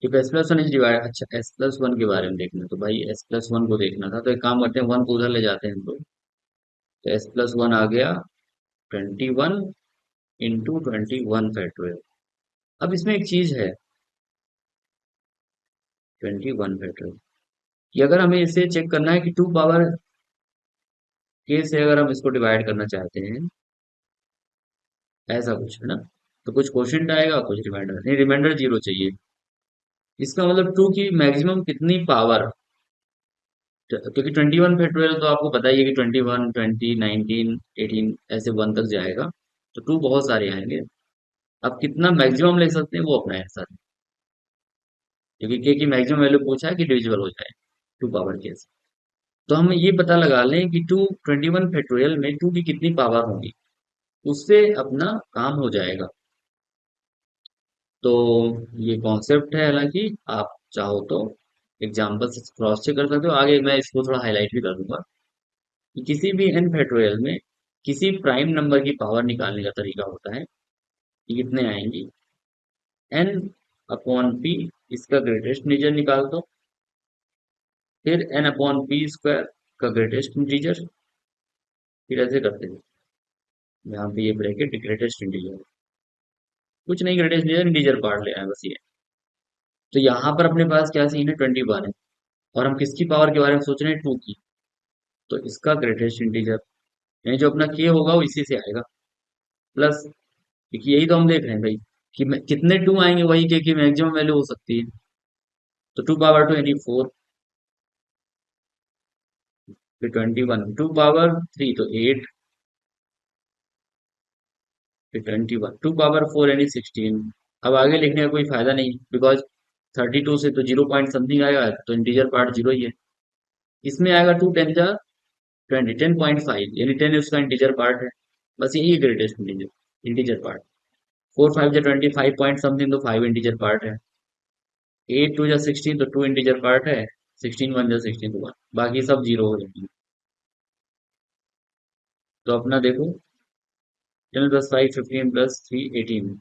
if S+1 इज डिवाइड, अच्छा S+1 के बारे में देखना, तो भाई S+1 को देखना था, तो एक काम करते हैं 1 को उधर ले जाते हैं हम लोग, तो S+1 आ गया 21 × 21 फैक्टोरियल। अब इसमें एक चीज है 21 फैक्टोरियल, कि अगर हमें इसे चेक करना है कि 2 पावर के से अगर हम इसको डिवाइड करना चाहते हैं, ऐसा कुछ है ना, तो कुछ क्वोशिएंट आएगा, कुछ रिमाइंडर, नहीं रिमाइंडर 0 चाहिए। इसका मतलब 2 की मैक्सिमम कितनी पावर, क्योंकि 21 फैक्टोरियल तो आपको पता ही है कि 21 20 19 18 ऐसे 1 तक जाएगा, तो 2 बहुत सारे आएंगे। अब कितना मैक्सिमम ले सकते हैं वो अपना आंसर है, क्योंकि के की मैक्सिमम वैल्यू पूछा है कि डिविजिबल हो जाए 2 पावर के से। तो हम ये पता लगा लें कि 21 फैक्टोरियल में 2 की कितनी पावर होगी, उससे अपना काम हो जाएगा। तो ये कॉन्सेप्ट है, हालांकि आप चाहो तो एग्जाम्पल से क्रॉस चेक कर सकते हो, आगे मैं इसको थोड़ा हाईलाइट भी कर दूंगा कि किसी भी n फैक्टोरियल में किसी प्राइम नंबर की पावर निकालने का तरीका होता है कि कितने आएंगी, n/p, इसका ग्रेटेस्ट इंटीजर निकाल दो, फिर n/p² का ग्रेटेस्ट इंटीजर, फिर ऐसे करते हैं, यहाँ पे ये ब्रैकेट ग्रेटेस्ट इंटीजर, कुछ नहीं, ग्रेटेस्ट इंटीजर इंटीजर पार्ट ले आए बस ये। तो यहाँ पर अपने पास क्या सीन है, 21 है, और हम किसकी पावर के बारे में सोच रहे हैं, 2 की, तो इसका ग्रेटेस्ट इंटीजर, यानी जो अपना के होगा वो इसी से आएगा, प्लस, क्योंकि यही तो हम देख रहे हैं भाई कि कितने 2 आएंगे, वही के की मैक्सिमम वैल्यू हो सकती है, तो 2 पावर 2 यानी 4, फिर 21 2 पावर 3 तो 8, फिर 21 2 पावर 4 यानी 16। अब आगे लिखने का कोई फायदा नहीं, बिकॉज 32 से तो 0 पॉइंट समथिंग आएगा, तो इंटीजर पार्ट 0 ही है। इसमें आएगा 2 × 10 = 20, 10.5, यानी 10 उसका इंटीजर पार्ट है, बस यही greatest integer integer part. 4 5 = 20, 5 point something, तो 5 इंटीजर पार्ट है। 8 2 = 16, तो 2 इंटीजर पार्ट है। 16 1 = 16, तो 1, बाकी सब 0 हो जाएंगे। तो अपना देखो 10 + 5 15 + 3 18,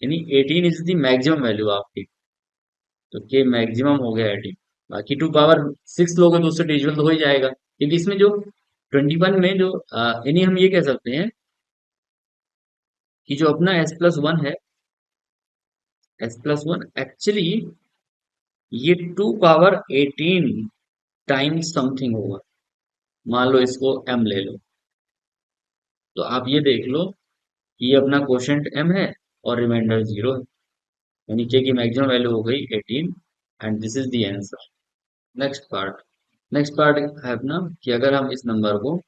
यानी 18 इज द मैक्सिमम वैल्यू आपकी, तो के मैक्सिमम हो गया 18। बाकी 2 पावर 6 लोगे तो उससे डिविजिबल तो हो ही जाएगा, क्योंकि इसमें जो 21 में जो यानी हम ये कह सकते हैं कि जो अपना S+1 है, S+1 एक्चुअली ये 2 पावर 18 टाइम्स समथिंग होगा। मान लो इसको m ले लो, तो आप ये देख लो कि ये अपना क्वोशिएंट m है और रिमाइंडर 0 है, यानी k की मैक्सिमम वैल्यू हो गई 18, and this is the answer. Next part है अपना कि अगर हम इस नंबर को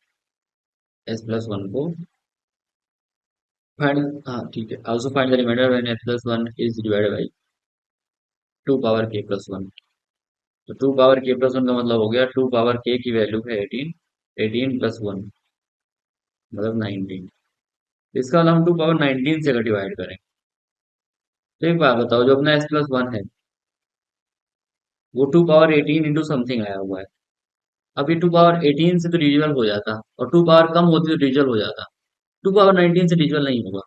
S+1 को फाइंड, हाँ ठीक है, also find the remainder when S+1 is divided by, two power K plus one. तो two power K plus one का मतलब हो गया टू पावर के की वैल्यू है 18, 18 प्लस वन मतलब 19। इसका मतलब हम टू पावर 19 से अगर डिवाइड करें, तो एक बात बताओ, जो अपना एस प्लस वन है वो टू पावर 18 इंटू समथिंग आया हुआ है। अब ये टू पावर 18 से तो डिविजिबल हो जाता, और टू पावर कम होती तो डिविजिबल हो जाता। टू पावर 19 से डिविजिबल नहीं होगा।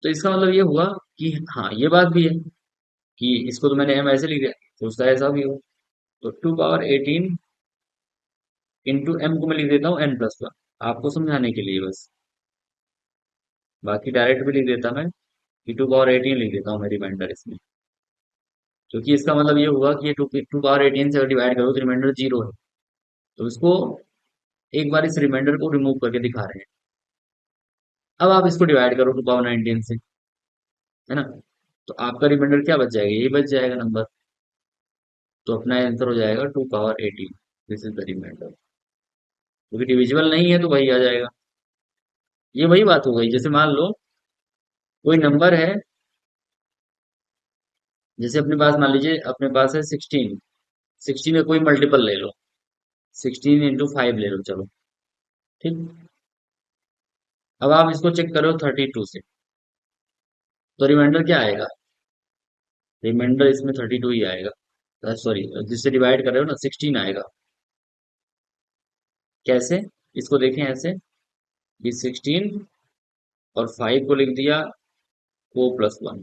तो इसका मतलब ये हुआ कि हाँ ये बात भी है कि इसको तो मैंने एम ऐसे लिख दिया, तो उसका ऐसा भी हो। तो टू पावर 18 इंटू एम को मैं लिख देता हूँ एन प्लस वन, आपको समझाने के लिए बस। बाकी डायरेक्ट भी लिख देता मैं कि टू पावर 18 लिख देता हूँ मैं रिमाइंडर इसमें। क्योंकि इसका मतलब ये हुआ कि ये टू टू पावर 18 से अगर डिवाइड करो तो रिमाइंडर जीरो है। तो इसको एक बार इस रिमाइंडर को रिमूव करके दिखा रहे हैं। अब आप इसको डिवाइड करो टू पावर 19 से, है ना? तो आपका रिमाइंडर क्या बच जाएगा, यही बच जाएगा नंबर। तो अपना आंसर हो जाएगा two power 18। This is the remainder. क्योंकि डिविजिबल नहीं है तो वही आ जाएगा। ये वही बात हो गई, जैसे मान लो कोई नंबर है, जैसे अपने पास मान लीजिए अपने पास है 16। 16 का कोई मल्टीपल ले लो, 16 इंटू फाइव ले लो, चलो ठीक। अब आप इसको चेक करो 32 से, तो रिमाइंडर क्या आएगा? रिमाइंडर इसमें 32 ही आएगा। सॉरी, जिससे डिवाइड कर रहे हो ना 16 आएगा। कैसे? इसको देखें ऐसे कि 16 और 5 को लिख दिया ओ प्लस वन,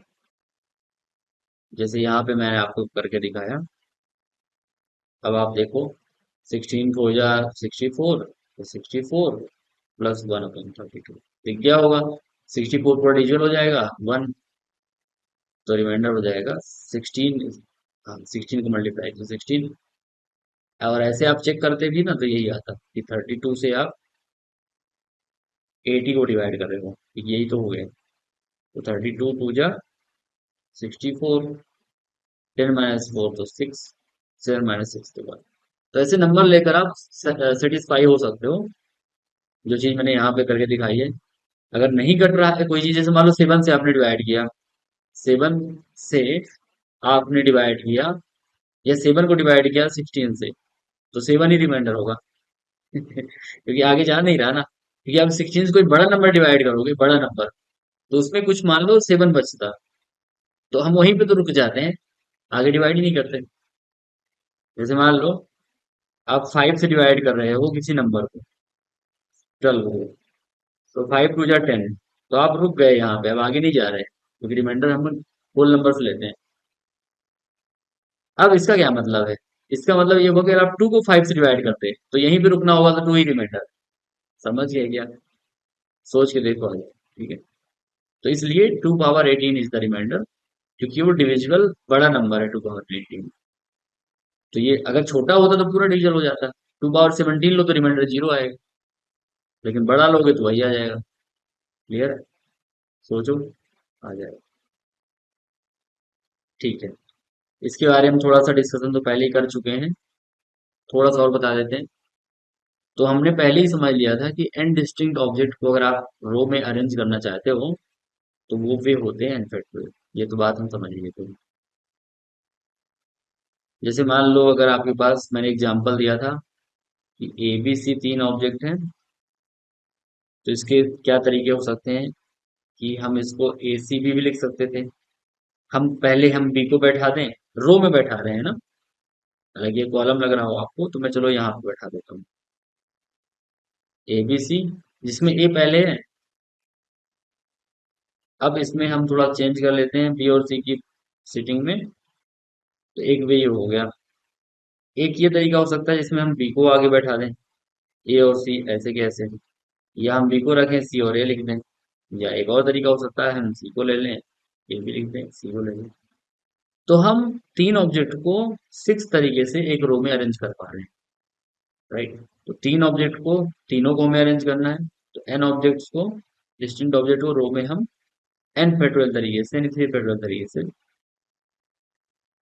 जैसे यहाँ पे मैंने आपको करके दिखाया। अब आप देखो 16 को हो जा 64, तो 64 प्लस वन अपन 32 ठीक क्या होगा? 64 पर डिजिटल हो जाएगा वन, तो रिमाइंडर हो जाएगा 16। हाँ 16 को मल्टीप्लाई तो 16। और ऐसे आप चेक करते भी ना तो यही आता कि 32 से आप 80 को डिवाइड कर रहे हो, यही तो हो गया। तो 32 टू जा 64, 10 माइनस फोर तो सिक्स, 7 माइनस सिक्स तो वन। तो ऐसे नंबर लेकर आप सेटिस्फाई हो सकते हो, जो चीज मैंने यहाँ पे करके दिखाई है। अगर नहीं कट रहा है कोई चीज, जैसे मान लो 7 से आपने डिवाइड किया, 7 से आपने डिवाइड किया, या 7 को डिवाइड किया 16 से, तो 7 ही रिमाइंडर होगा। क्योंकि आगे जा नहीं रहा ना, क्योंकि आप 16 से कोई बड़ा नंबर डिवाइड करोगे, बड़ा नंबर, तो उसमें कुछ मान लो 7 बचता, तो हम वहीं पे तो रुक जाते हैं, आगे डिवाइड ही नहीं करते। जैसे मान लो आप 5 से डिवाइड कर रहे हो किसी नंबर को, 12 को, तो 5 टू जा 10, तो आप रुक गए यहाँ पे, अब आगे नहीं जा रहे, क्योंकि रिमाइंडर हम होल नंबर से लेते हैं। अब इसका क्या मतलब है? इसका मतलब ये होगा कि अगर आप 2 को 5 से डिवाइड करते हैं तो यहीं पे रुकना होगा, तो 2 ही रिमाइंडर। समझ गए क्या? सोच के देखो आगे, ठीक है। तो इसलिए 2 पावर 18 इज द रिमाइंडर, क्योंकि वो डिविजिबल बड़ा नंबर है 2 पावर 18। तो ये अगर छोटा होता तो पूरा डिविजन हो जाता। 2 पावर 17 लो तो रिमाइंडर जीरो आएगा, लेकिन बड़ा लोगे तो वही आ जाएगा। क्लियर है? सोचो, आ जाएगा। ठीक है। इसके बारे में थोड़ा सा डिस्कशन तो पहले ही कर चुके हैं, थोड़ा सा और बता देते हैं। तो हमने पहले ही समझ लिया था कि एन डिस्टिंक्ट ऑब्जेक्ट को अगर आप रो में अरेंज करना चाहते हो तो वो वे होते हैं एनफैक्टोरियल। ये तो बात हम समझ लिए थे। जैसे मान लो अगर आपके पास मैंने एग्जांपल दिया था कि ए बी सी तीन ऑब्जेक्ट हैं, तो इसके क्या तरीके हो सकते हैं कि हम इसको ए सी बी भी लिख सकते थे। हम बी को बैठा दें, रो में बैठा रहे हैं ना, हालांकि ये कॉलम लग रहा हो आपको, तो मैं चलो यहाँ पे बैठा देता हूँ ए बी सी, जिसमें ए पहले है। अब इसमें हम थोड़ा चेंज कर लेते हैं बी और सी की सीटिंग में, तो एक वे ये हो गया। एक ये तरीका हो सकता है जिसमें हम बी को आगे बैठा दें, ए और सी ऐसे के ऐसे, या हम बी को रखें सी और ए लिख दें। या एक और तरीका हो सकता है हम सी को ले लें, ए भी लिख दें, सी को ले लें। तो हम तीन ऑब्जेक्ट को सिक्स तरीके से एक रो में अरेंज कर पा रहे हैं, राइट? तो तीन ऑब्जेक्ट को, तीनों को हमें अरेंज करना है, तो एन ऑब्जेक्ट्स को, डिस्टिंक्ट ऑब्जेक्ट को रो में हम एन फैक्टोरियल तरीके से, यानी थ्री फैक्टोरियल तरीके से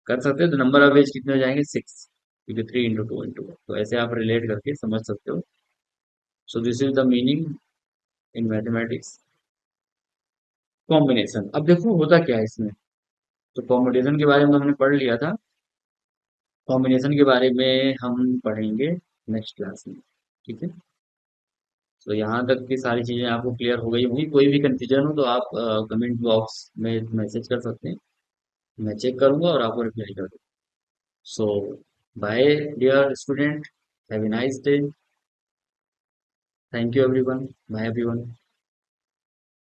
कर सकते हैं। तो नंबर ऑफ एज कितने हो जाएंगे? सिक्स, क्योंकि 3 इंटू 2 इंटू, तो ऐसे आप रिलेट करके समझ सकते हो। So this is the meaning in mathematics combination. अब देखो होता क्या है इसमें, तो कॉम्बिनेशन के बारे में तो हमने पढ़ लिया था। कॉम्बिनेशन के बारे में हम पढ़ेंगे नेक्स्ट क्लास में। ठीक है। तो यहाँ तक की सारी चीजें आपको क्लियर हो गई होंगी। कोई भी कंफ्यूजन हो तो आप कमेंट बॉक्स में मैसेज कर सकते हैं। मैं चेक करूंगा और आपको रिप्लाई कर दूंगा। So bye dear student, have a nice day. Thank you everyone. Bye everyone.